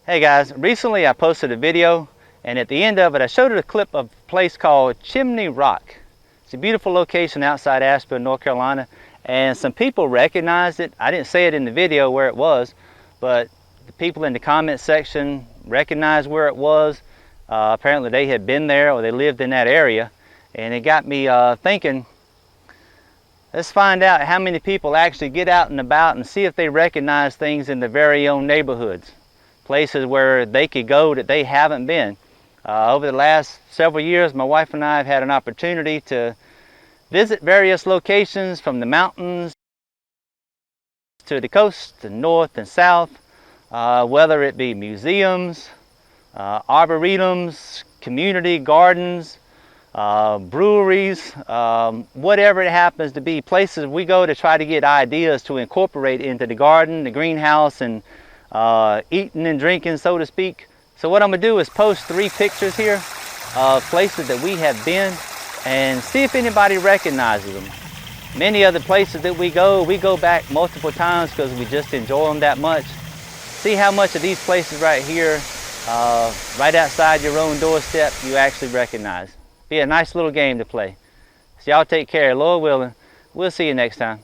Hey guys, recently I posted a video and at the end of it I showed a clip of a place called Chimney Rock. It's a beautiful location outside Asheville, North Carolina, and some people recognized it. I didn't say it in the video where it was, but the people in the comment section recognized where it was. Apparently they had been there or they lived in that area, and it got me thinking, let's find out how many people actually get out and about and see if they recognize things in their very own neighborhoods. Places where they could go that they haven't been. Over the last several years, my wife and I have had an opportunity to visit various locations from the mountains to the coast, to north and south, whether it be museums, arboretums, community gardens, breweries, whatever it happens to be, places we go to try to get ideas to incorporate into the garden, the greenhouse, and eating and drinking, so to speak. So what I'm going to do is post 3 pictures here of places that we have been and see if anybody recognizes them. Many of the places that we go back multiple times because we just enjoy them that much. See how much of these places right here, right outside your own doorstep, you actually recognize. Be a nice little game to play. So y'all take care, Lord willing. We'll see you next time.